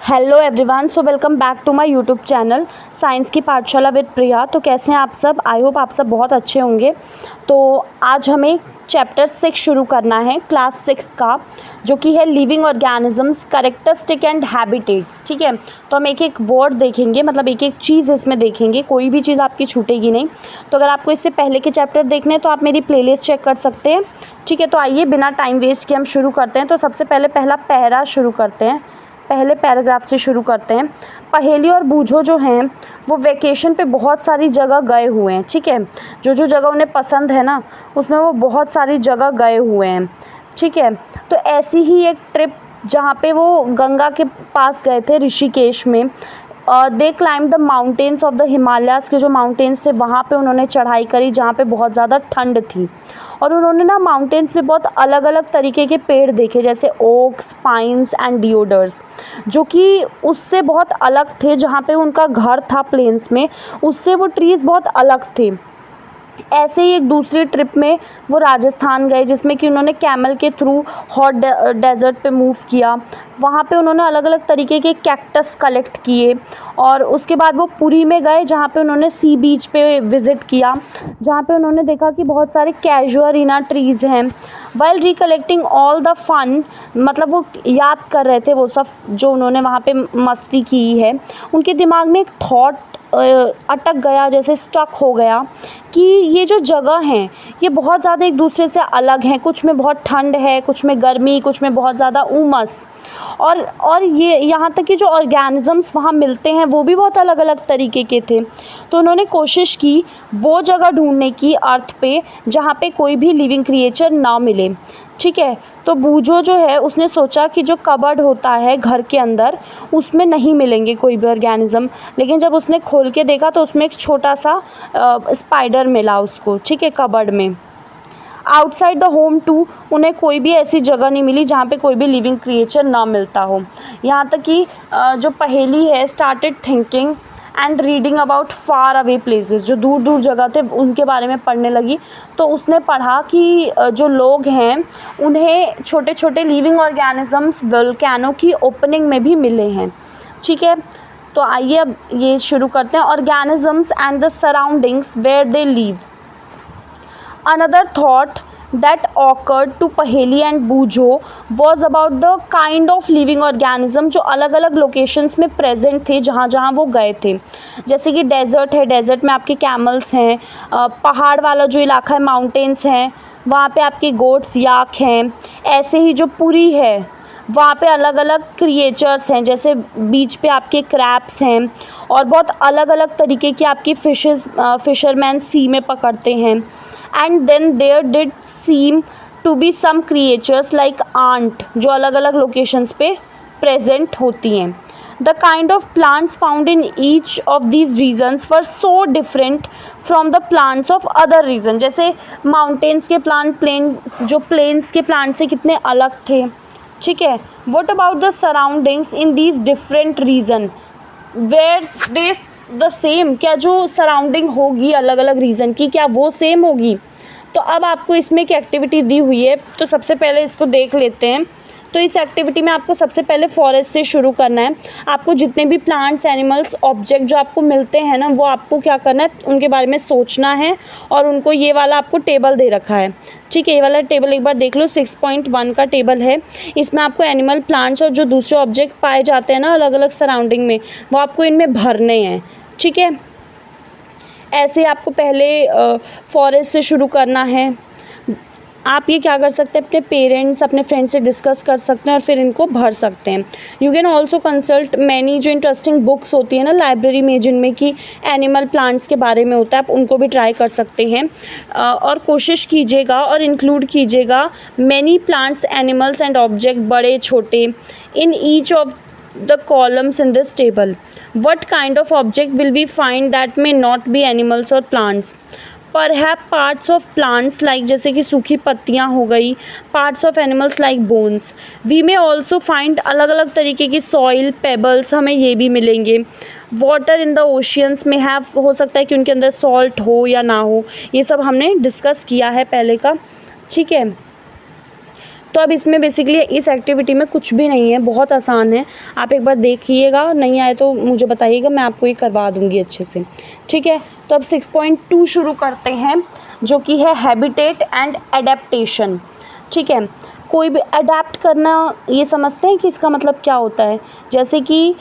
Hello everyone, so welcome back to my YouTube channel science की पाठशाला with प्रिया। तो कैसे हैं आप सब? आई होप आप सब बहुत अच्छे होंगे। तो आज हमें चैप्टर 6 शुरू करना है क्लास 6 का, जो कि है living organisms characteristic and habitats. ठीक है, तो हम एक एक वर्ड देखेंगे, मतलब एक एक चीज़ इसमें देखेंगे, कोई भी चीज़ आपकी छूटेगी नहीं। तो अगर आपको इससे पहले के चैप्टर देखने हैं तो आप मेरी प्लेलिस्ट चेक कर सकते हैं। ठीक है, तो आइए बिना टाइम वेस्ट किए हम शुरू करते हैं। तो सबसे पहले पहला पैरा शुरू करते हैं, पहले पैराग्राफ से शुरू करते हैं। पहेली और बूझो जो हैं वो वेकेशन पे बहुत सारी जगह गए हुए हैं। ठीक है, जो जो जगह उन्हें पसंद है ना, उसमें वो बहुत सारी जगह गए हुए हैं। ठीक है, तो ऐसी ही एक ट्रिप जहाँ पे वो गंगा के पास गए थे, ऋषिकेश में। दे climb the mountains of the Himalayas के जो माउंटेन्स थे वहाँ पे उन्होंने चढ़ाई करी, जहाँ पे बहुत ज़्यादा ठंड थी। और उन्होंने ना माउंटेन्स पे बहुत अलग अलग तरीके के पेड़ देखे, जैसे ओक्स, पाइन्स एंड डिओडर्स, जो कि उससे बहुत अलग थे। जहाँ पे उनका घर था प्लेन्स में, उससे वो ट्रीज़ बहुत अलग थे। ऐसे ही एक दूसरी ट्रिप में वो राजस्थान गए, जिसमें कि उन्होंने कैमल के थ्रू हॉट डेजर्ट पे मूव किया। वहाँ पे उन्होंने अलग अलग तरीके के कैक्टस कलेक्ट किए। और उसके बाद वो पुरी में गए, जहाँ पे उन्होंने सी बीच पे विज़िट किया, जहाँ पे उन्होंने देखा कि बहुत सारे कैजुअरीना ट्रीज़ हैं। While recollecting all the fun, मतलब वो याद कर रहे थे वो सब जो उन्होंने वहाँ पे मस्ती की है। उनके दिमाग में एक थॉट अटक गया, जैसे स्टक हो गया कि ये जो जगह हैं ये बहुत ज़्यादा एक दूसरे से अलग हैं। कुछ में बहुत ठंड है, कुछ में गर्मी, कुछ में बहुत ज़्यादा उमस। और ये यहाँ तक कि जो ऑर्गेनिजम्स वहाँ मिलते हैं वो भी बहुत अलग अलग तरीके के थे। तो उन्होंने कोशिश की वो जगह ढूंढने की अर्थ पे जहाँ पे कोई भी लिविंग क्रिएचर ना मिले। ठीक है, तो बूझो जो है उसने सोचा कि जो कबर्ड होता है घर के अंदर, उसमें नहीं मिलेंगे कोई भी ऑर्गेनिज़म। लेकिन जब उसने खोल के देखा तो उसमें एक छोटा सा स्पाइडर मिला उसको। ठीक है, कबर्ड में। आउटसाइड द होम टू उन्हें कोई भी ऐसी जगह नहीं मिली जहाँ पे कोई भी लिविंग क्रिएचर ना मिलता हो। यहाँ तक कि जो पहेली है, started thinking and reading about far away places, जो दूर दूर जगह थे उनके बारे में पढ़ने लगी। तो उसने पढ़ा कि जो लोग हैं उन्हें छोटे छोटे लिविंग ऑर्गेनिजम्स वोल्केनो की ओपनिंग में भी मिले हैं। ठीक है, तो आइए अब ये शुरू करते हैं। Organisms and the surroundings where they live. Another thought that occurred to Paheli and Boojho was about the kind of living organism जो अलग अलग लोकेशंस में प्रेजेंट थे जहाँ जहाँ वो गए थे। जैसे कि डेजर्ट है, डेजर्ट में आपके कैमल्स हैं। पहाड़ वाला जो इलाका है, माउंटेन्स हैं, वहाँ पे आपके गोट्स, याक हैं। ऐसे ही जो पुरी है वहाँ पे अलग अलग क्रिएचर्स हैं, जैसे बीच पे आपके क्रैब्स हैं। और बहुत अलग अलग तरीके की आपकी फिशरमैन सी में पकड़ते हैं। And then there did seem to be some creatures like ant, जो अलग अलग लोकेशंस पे प्रेजेंट होती हैं। The kind of plants found in each of these regions were so different from the plants of other region. जैसे mountains के plant जो plains के प्लांट से कितने अलग थे। ठीक है, what about the surroundings in these different region were they the same, क्या जो सराउंडिंग होगी अलग अलग रीज़न की, क्या वो सेम होगी? तो अब आपको इसमें एक एक्टिविटी दी हुई है, तो सबसे पहले इसको देख लेते हैं। तो इस एक्टिविटी में आपको सबसे पहले फॉरेस्ट से शुरू करना है। आपको जितने भी प्लांट्स, एनिमल्स, ऑब्जेक्ट जो आपको मिलते हैं ना, वो आपको क्या करना है, उनके बारे में सोचना है। और उनको ये वाला आपको टेबल दे रखा है। ठीक है, ये वाला टेबल एक बार देख लो, 6.1 का टेबल है। इसमें आपको एनिमल, प्लांट्स और जो दूसरे ऑब्जेक्ट पाए जाते हैं ना अलग अलग सराउंडिंग में, वो आपको इनमें भरने हैं। ठीक है, ऐसे आपको पहले फॉरेस्ट से शुरू करना है। आप ये क्या कर सकते हैं, अपने पेरेंट्स, अपने फ्रेंड्स से डिस्कस कर सकते हैं और फिर इनको भर सकते हैं। You can also consult many जो इंटरेस्टिंग बुक्स होती है ना लाइब्रेरी में, जिनमें कि एनिमल, प्लांट्स के बारे में होता है, आप उनको भी ट्राई कर सकते हैं। और कोशिश कीजिएगा और इंक्लूड कीजिएगा many plants, animals and object, बड़े छोटे, इन each of the columns in this table. What kind of object will we find that may not be animals or plants? Perhaps parts of plants like जैसे कि सूखी पत्तियाँ हो गई, parts of animals like bones. We may also find अलग अलग तरीके की soil, pebbles, हमें ये भी मिलेंगे। Water in the oceans में have, हो सकता है कि उनके अंदर salt हो या ना हो, ये सब हमने डिस्कस किया है पहले का। ठीक है, तो अब इसमें बेसिकली इस एक्टिविटी में कुछ भी नहीं है, बहुत आसान है, आप एक बार देखिएगा, नहीं आए तो मुझे बताइएगा, मैं आपको ये करवा दूँगी अच्छे से, ठीक है। तो अब 6.2 शुरू करते हैं, जो कि है हैबिटेट एंड एडेप्टेशन, ठीक है। कोई भी अडेप्ट करना, ये समझते हैं कि इसका मतलब क्या होता है। जैसे कि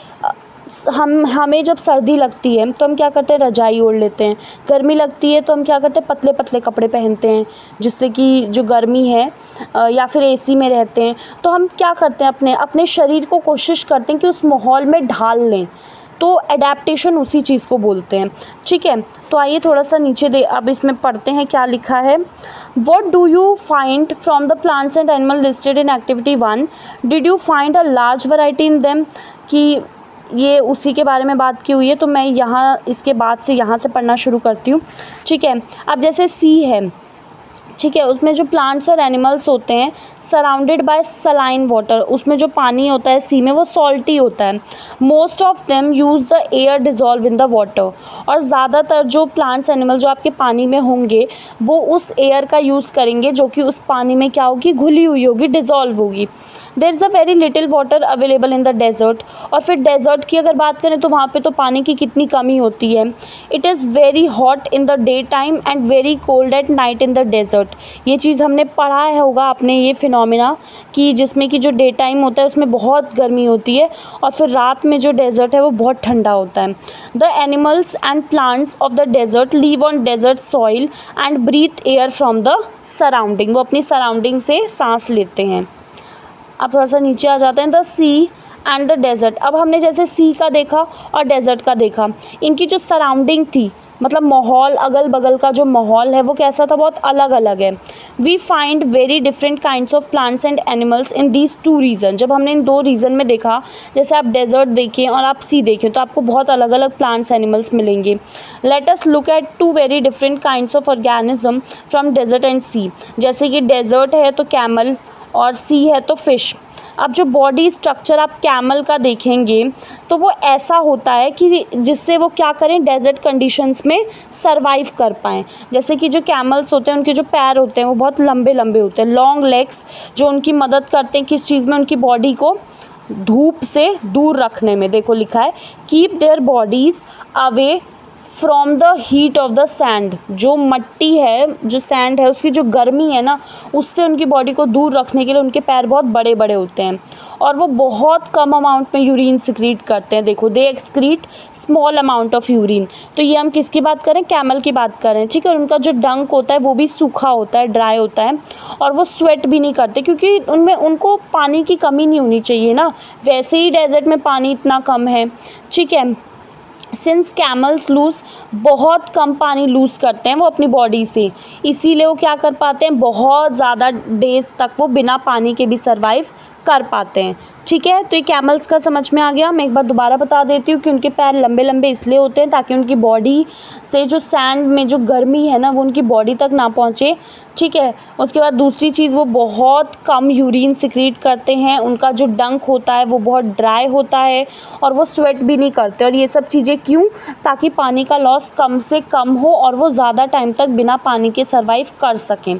हमें जब सर्दी लगती है तो हम क्या करते हैं, रजाई ओढ़ लेते हैं। गर्मी लगती है तो हम क्या करते हैं, पतले पतले कपड़े पहनते हैं, जिससे कि जो गर्मी है, या फिर एसी में रहते हैं तो हम क्या करते हैं, अपने अपने शरीर को कोशिश करते हैं कि उस माहौल में ढाल लें। तो एडेप्टेशन उसी चीज़ को बोलते हैं, ठीक है। तो आइए थोड़ा सा नीचे अब इसमें पढ़ते हैं क्या लिखा है। What do you find from the plants and animals listed in activity 1? Did you find a large variety in them? कि ये उसी के बारे में बात की हुई है, तो मैं यहाँ इसके बाद से यहाँ से पढ़ना शुरू करती हूँ, ठीक है। अब जैसे सी है, ठीक है, उसमें जो प्लांट्स और एनिमल्स होते हैं सराउंडेड बाय सलाइन वाटर, उसमें जो पानी होता है सी में वो सॉल्टी होता है। Most of them use the air dissolve in the water, और ज़्यादातर जो प्लांट्स एनिमल जो आपके पानी में होंगे वो उस एयर का यूज़ करेंगे जो कि उस पानी में क्या होगी, घुली हुई होगी, डिज़ोल्व होगी। There is a very little water available in the desert, और फिर डेजर्ट की अगर बात करें तो वहाँ पे तो पानी की कितनी कमी होती है। It is very hot in the day time and very cold at night in the desert. ये चीज़ हमने पढ़ा है होगा आपने, ये फिनोमिना कि जिसमें कि जो डे टाइम होता है उसमें बहुत गर्मी होती है और फिर रात में जो डेजर्ट है वो बहुत ठंडा होता है। The animals and plants of the desert live on desert soil and breathe air from the surrounding, वो अपनी सराउंडिंग से सांस लेते हैं। अब थोड़ा सा नीचे आ जाते हैं, the sea and the desert. अब हमने जैसे सी का देखा और डेजर्ट का देखा, इनकी जो सराउंडिंग थी, मतलब माहौल, अगल बगल का जो माहौल है वो कैसा था, बहुत अलग अलग है। We find very different kinds of plants and animals in these two region. जब हमने इन दो रीजन में देखा, जैसे आप डेजर्ट देखें और आप सी देखें तो आपको बहुत अलग अलग प्लांट्स एनिमल्स मिलेंगे। Let us look at two very different kinds of organism from desert and sea. जैसे कि डेजर्ट है तो कैमल और सी है तो फिश। अब जो बॉडी स्ट्रक्चर आप कैमल का देखेंगे तो वो ऐसा होता है कि जिससे वो क्या करें, डेजर्ट कंडीशंस में सरवाइव कर पाएँ। जैसे कि जो कैमल्स होते हैं उनके जो पैर होते हैं वो बहुत लंबे लंबे होते हैं, लॉन्ग लेग्स, जो उनकी मदद करते हैं किस चीज़ में, उनकी बॉडी को धूप से दूर रखने में। देखो लिखा है, keep their bodies away from the heat of the sand. जो मट्टी है, जो सैंड है, उसकी जो गर्मी है ना, उससे उनकी बॉडी को दूर रखने के लिए उनके पैर बहुत बड़े बड़े होते हैं और वो बहुत कम अमाउंट में यूरिन सिक्रीट करते हैं। देखो, दे excrete small amount of urine. तो ये हम किसकी बात करें, कैमल की बात करें, ठीक है। और उनका जो डंक होता है वो भी सूखा होता है, ड्राई होता है, और वो स्वेट भी नहीं करते क्योंकि उनमें उनको पानी की कमी नहीं होनी चाहिए ना, वैसे ही डेजर्ट में पानी इतना कम है, ठीक है। सिंस कैमल्स लूज़, बहुत कम पानी लूज़ करते हैं वो अपनी बॉडी से, इसीलिए वो क्या कर पाते हैं, बहुत ज़्यादा डेज तक वो बिना पानी के भी सर्वाइव कर पाते हैं, ठीक है। तो ये कैमल्स का समझ में आ गया। मैं एक बार दोबारा बता देती हूँ कि उनके पैर लंबे लंबे इसलिए होते हैं ताकि उनकी बॉडी से जो सैंड में जो गर्मी है ना वो उनकी बॉडी तक ना पहुँचे, ठीक है। उसके बाद दूसरी चीज़, वो बहुत कम यूरिन सिक्रीट करते हैं, उनका जो डंक होता है वो बहुत ड्राई होता है और वो स्वेट भी नहीं करते। और ये सब चीज़ें क्यों, ताकि पानी का लॉस कम से कम हो और वो ज़्यादा टाइम तक बिना पानी के सर्वाइव कर सकें,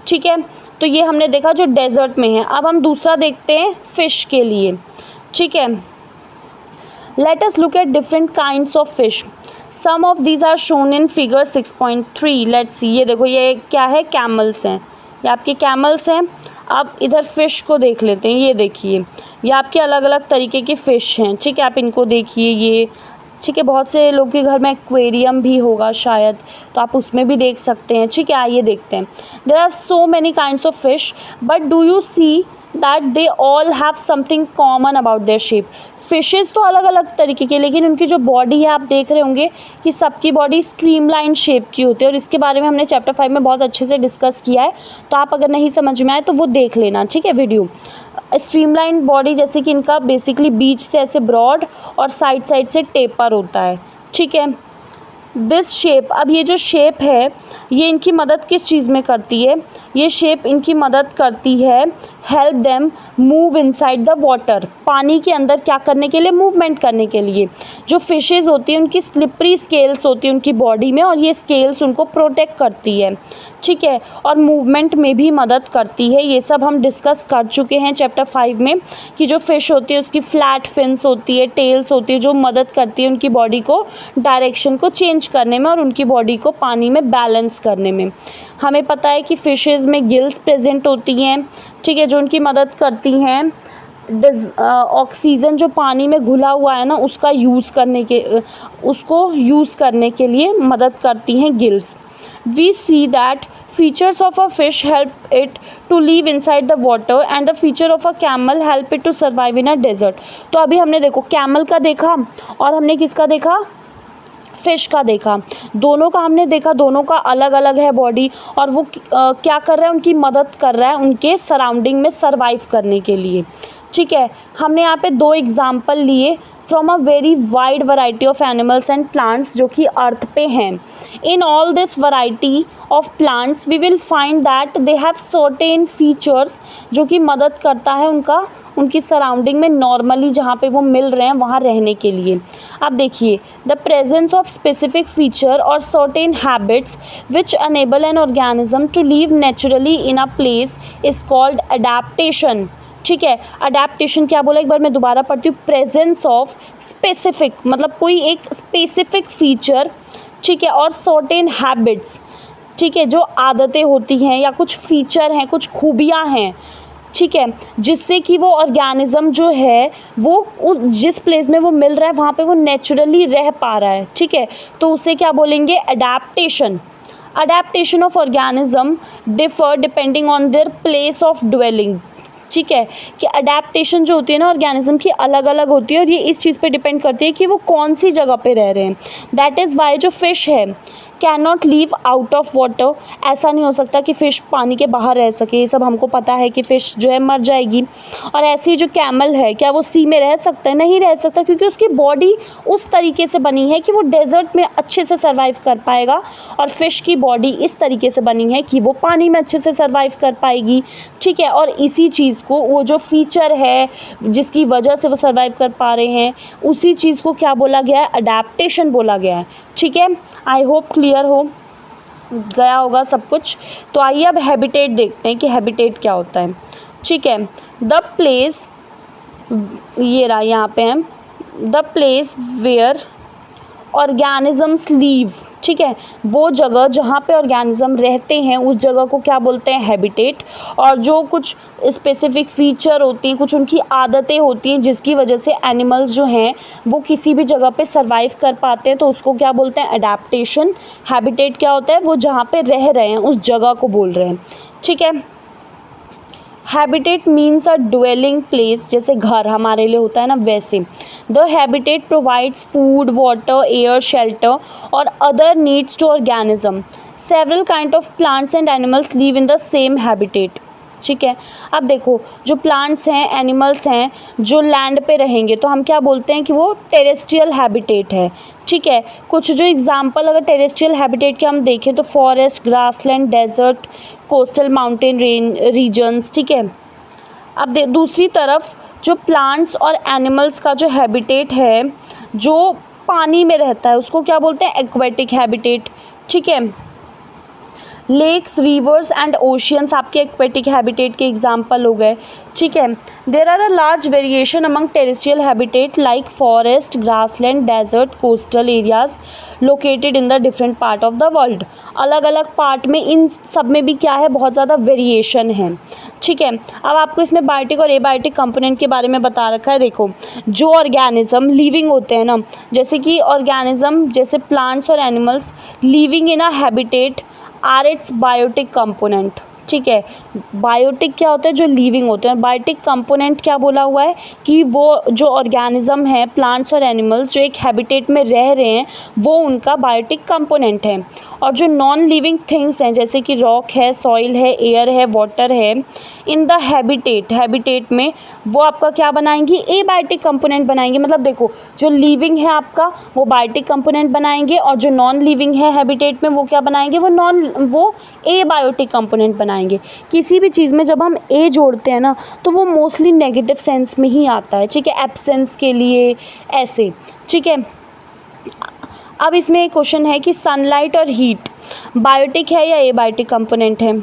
ठीक है। तो ये हमने देखा जो डेजर्ट में है। अब हम दूसरा देखते हैं फिश के लिए, ठीक है। Let us look at different kinds of fish. Some of these are shown in figure 6.3। Let's see, ये देखो, ये क्या है, कैमल्स हैं, ये आपके कैमल्स हैं। अब इधर फ़िश को देख लेते हैं, ये देखिए, ये आपके अलग अलग तरीके के फ़िश हैं, ठीक है। आप इनको देखिए, ये ठीक है, बहुत से लोग के घर में एक्वेरियम भी होगा शायद, तो आप उसमें भी देख सकते हैं, ठीक है। आइए देखते हैं। There are so many kinds of fish but do you see that they all have something common about their shape. Fishes तो अलग अलग तरीके के, लेकिन उनकी जो बॉडी है आप देख रहे होंगे कि सबकी बॉडी स्ट्रीमलाइन शेप की होती है, और इसके बारे में हमने चैप्टर 5 में बहुत अच्छे से डिस्कस किया है। तो आप अगर नहीं समझ में आए तो वो देख लेना, ठीक है, वीडियो। स्ट्रीमलाइन बॉडी, जैसे कि इनका बेसिकली बीच से ऐसे ब्रॉड और साइड साइड से टेपर होता है, ठीक है। दिस शेप, अब ये जो शेप है ये इनकी मदद किस चीज़ में करती है, ये शेप इनकी मदद करती है help them move inside the water, पानी के अंदर क्या करने के लिए, मूवमेंट करने के लिए। जो फिशेज़ होती हैं उनकी स्लिपरी स्केल्स होती है उनकी बॉडी में, और ये स्केल्स उनको प्रोटेक्ट करती है, ठीक है, और मूवमेंट में भी मदद करती है। ये सब हम डिस्कस कर चुके हैं चैप्टर 5 में कि जो फ़िश होती है उसकी फ्लैट फिन्स होती है, टेल्स होती है, जो मदद करती है उनकी बॉडी को डायरेक्शन को चेंज करने में और उनकी बॉडी को पानी में बैलेंस करने में। हमें पता है कि फ़िशेज़ में गिल्स प्रेजेंट होती हैं, ठीक है, जो उनकी मदद करती हैं ऑक्सीजन जो पानी में घुला हुआ है ना उसको यूज़ करने के लिए मदद करती हैं gills. We see that features of a fish help it to live inside the water and the feature of a camel help it to survive in a desert। तो अभी हमने देखो कैमल का देखा और हमने किसका देखा, फ़िश का देखा। दोनों का हमने देखा, दोनों का अलग अलग है बॉडी, और वो क्या कर रहा है, उनकी मदद कर रहा है उनके सराउंडिंग में सर्वाइव करने के लिए, ठीक है। हमने यहाँ पे 2 एग्जाम्पल लिए from a very wide variety of animals and plants जो कि अर्थ पे हैं। In all this variety of plants we will find that they have certain features जो कि मदद करता है उनकी सराउंडिंग में नॉर्मली जहाँ पे वो मिल रहे हैं वहाँ रहने के लिए। अब देखिए, the presence of specific feature और certain habits which enable an organism to live naturally in a place is called adaptation, ठीक है। अडेप्टेशन क्या बोला, एक बार मैं दोबारा पढ़ती हूँ। प्रेजेंस ऑफ स्पेसिफिक मतलब कोई एक स्पेसिफिक फीचर, ठीक है, और सर्टेन हैबिट्स, ठीक है, जो आदतें होती हैं या कुछ फीचर हैं, कुछ खूबियाँ हैं, ठीक है, जिससे कि वो ऑर्गेनिज्म जो है वो जिस प्लेस में वो मिल रहा है वहाँ पे वो नेचुरली रह पा रहा है, ठीक है, तो उसे क्या बोलेंगे, adaptation. Adaptation of organism differ depending on their place of dwelling, ठीक है, कि अडेप्टेशन जो होती है ना ऑर्गेनिज्म की अलग अलग होती है और ये इस चीज़ पे डिपेंड करती है कि वो कौन सी जगह पे रह रहे हैं। दैट इज़ वाई जो फ़िश है can not leave out of water, ऐसा नहीं हो सकता कि फ़िश पानी के बाहर रह सके, ये सब हमको पता है कि फ़िश जो है मर जाएगी। और ऐसी जो कैमल है क्या वो सी में रह सकता है, नहीं रह सकता, क्योंकि उसकी बॉडी उस तरीके से बनी है कि वो डेजर्ट में अच्छे से सर्वाइव कर पाएगा, और फ़िश की बॉडी इस तरीके से बनी है कि वो पानी में अच्छे से सर्वाइव कर पाएगी, ठीक है। और इसी चीज़ को, वो जो फीचर है जिसकी वजह से वो सर्वाइव कर पा रहे हैं, उसी चीज़ को क्या बोला गया है, अडेप्टेशन बोला गया है, ठीक है। आई होप क्लियर हो गया होगा सब कुछ। तो आइए अब हैबिटेट देखते हैं कि हैबिटेट क्या होता है, ठीक है। द प्लेस, ये रहा यहाँ पे है, the place where organisms live, ठीक है, वो जगह जहाँ पे ऑर्गेनिज्म रहते हैं उस जगह को क्या बोलते हैं, हैबिटेट। और जो कुछ स्पेसिफिक फीचर होती हैं, कुछ उनकी आदतें होती हैं जिसकी वजह से एनिमल्स जो हैं वो किसी भी जगह पे सर्वाइव कर पाते हैं, तो उसको क्या बोलते हैं, अडेप्टेशन। हैबिटेट क्या होता है, वो जहाँ पे रह रहे हैं उस जगह को बोल रहे हैं, ठीक है। Habitat means a dwelling place, जैसे घर हमारे लिए होता है ना वैसे। The habitat provides food, water, air, shelter और other needs to organism. Several kind of plants and animals live in the same habitat, ठीक है। अब देखो, जो प्लांट्स हैं, एनिमल्स हैं जो लैंड पे रहेंगे तो हम क्या बोलते हैं कि वो टेरेस्ट्रियल हैबिटेट है, ठीक है। कुछ जो एग्जांपल अगर टेरेस्ट्रियल हैबिटेट के हम देखें तो forest, grassland, desert, coastal mountain regions, ठीक है। अब दूसरी तरफ जो प्लांट्स और एनिमल्स का जो हैबिटेट है जो पानी में रहता है उसको क्या बोलते हैं, एक्वेटिक हैबिटेट, ठीक है। लेक्स, रिवर्स एंड ओशियंस आपके एक्वेटिक हैबिटेट के एग्जाम्पल हो गए, ठीक है। There are a large variation among terrestrial habitat like forest, grassland, desert, coastal areas located in the different part of the world. अलग अलग पार्ट में इन सब में भी क्या है, बहुत ज़्यादा वेरिएशन है, ठीक है। अब आपको इसमें बायोटिक और एबायोटिक कंपोनेंट के बारे में बता रखा है। देखो, जो ऑर्गेनिज्म लिविंग होते हैं ना, जैसे कि ऑर्गेनिज्म जैसे प्लांट्स और animals living in a habitat are its biotic component, ठीक है। बायोटिक क्या होता है, जो लिविंग होते हैं। बायोटिक कंपोनेंट क्या बोला हुआ है कि वो जो ऑर्गेनिज्म है, प्लांट्स और एनिमल्स जो एक हैबिटेट में रह रहे हैं वो उनका बायोटिक कंपोनेंट है। और जो नॉन लिविंग थिंग्स हैं जैसे कि रॉक है, सॉइल है, एयर है, वाटर है, इन द हैबिटेट में वो आपका क्या बनाएंगी, एबायोटिक कंपोनेंट बनाएंगे। मतलब देखो, जो लिविंग है आपका वो बायोटिक कंपोनेंट बनाएंगे और जो नॉन लिविंग है हैबिटेट में वो क्या बनाएंगे, वो एबायोटिक कंपोनेंट बनाएंगे। आएंगे। किसी भी चीज़ में जब हम ए जोड़ते हैं ना तो वो मोस्टली नेगेटिव सेंस में ही आता है, ठीक है, एब्सेंस के लिए ऐसे, ठीक है। अब इसमें एक क्वेश्चन है कि सनलाइट और हीट बायोटिक है या एबायोटिक कंपोनेंट है।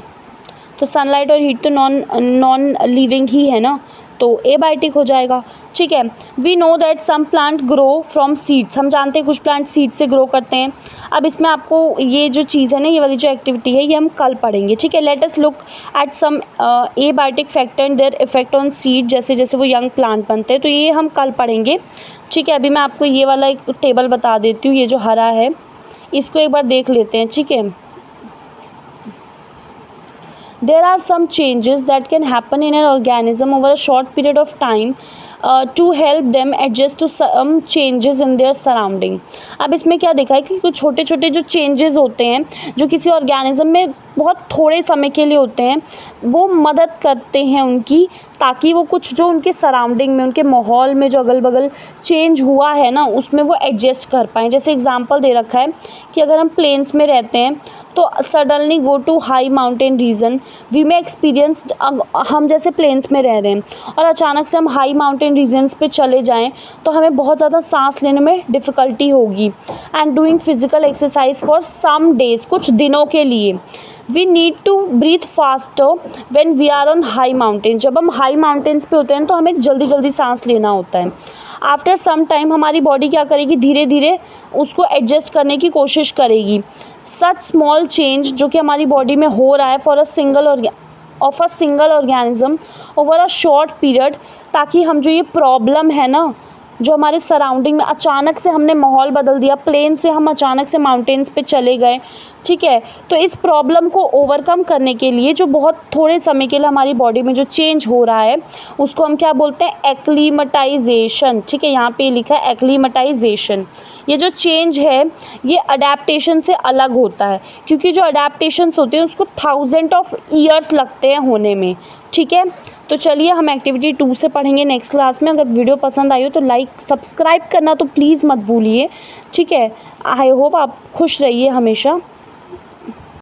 तो सनलाइट और हीट तो नॉन लिविंग ही है ना, तो एबायोटिक हो जाएगा, ठीक है। We know that some plant grow from seeds, हम जानते हैं कुछ प्लांट सीड से ग्रो करते हैं। अब इसमें आपको ये जो चीज़ है ना, ये वाली जो एक्टिविटी है ये हम कल पढ़ेंगे, ठीक है। Let us look at some abiotic factor and their effect on seed, जैसे जैसे वो यंग प्लांट बनते हैं, तो ये हम कल पढ़ेंगे, ठीक है। अभी मैं आपको ये वाला एक टेबल बता देती हूँ, ये जो हरा है इसको एक बार देख लेते हैं, ठीक है। There are some changes that can happen in an organism over a short period of time to help them adjust to some changes in their surrounding. अब इसमें क्या देखा है कि कुछ छोटे छोटे जो चेंजेस होते हैं जो किसी ऑर्गेनिज्म में बहुत थोड़े समय के लिए होते हैं, वो मदद करते हैं उनकी, ताकि वो कुछ जो उनके सराउंडिंग में, उनके माहौल में जो अगल बगल चेंज हुआ है ना, उसमें वो एडजस्ट कर पाएँ। जैसे एग्जांपल दे रखा है कि अगर हम प्लेन्स में रहते हैं तो suddenly go to high mountain region we में एक्सपीरियंस, हम जैसे प्लेन्स में रह रहे हैं और अचानक से हम हाई माउंटेन रीजन्स पे चले जाएं तो हमें बहुत ज़्यादा सांस लेने में डिफ़िकल्टी होगी। And doing physical exercise for some days, कुछ दिनों के लिए we need to breathe faster when we are on high mountain, जब हम हाई माउंटेन्स पे होते हैं तो हमें जल्दी जल्दी सांस लेना होता है। आफ्टर सम टाइम हमारी बॉडी क्या करेगी, धीरे धीरे उसको एडजस्ट करने की कोशिश करेगी। सच स्मॉल चेंज जो कि हमारी बॉडी में हो रहा है for a single organism over a short period, ताकि हम जो ये प्रॉब्लम है ना, जो हमारे सराउंडिंग में अचानक से हमने माहौल बदल दिया, प्लेन से हम अचानक से माउंटेन्स पे चले गए, ठीक है, तो इस प्रॉब्लम को ओवरकम करने के लिए जो बहुत थोड़े समय के लिए हमारी बॉडी में जो चेंज हो रहा है उसको हम क्या बोलते हैं, एक्लीमेटाइजेशन, ठीक है। यहाँ पे लिखा है एक्लीमेटाइजेशन। ये जो चेंज है ये अडेप्टेशन से अलग होता है, क्योंकि जो अडेप्टेशंस होते हैं उसको 1000 ऑफ ईयर्स लगते हैं होने में, ठीक है। तो चलिए हम एक्टिविटी 2 से पढ़ेंगे नेक्स्ट क्लास में। अगर वीडियो पसंद आई हो तो लाइक सब्सक्राइब करना तो प्लीज़ मत भूलिए, ठीक है। आई होप आप खुश रहिए हमेशा।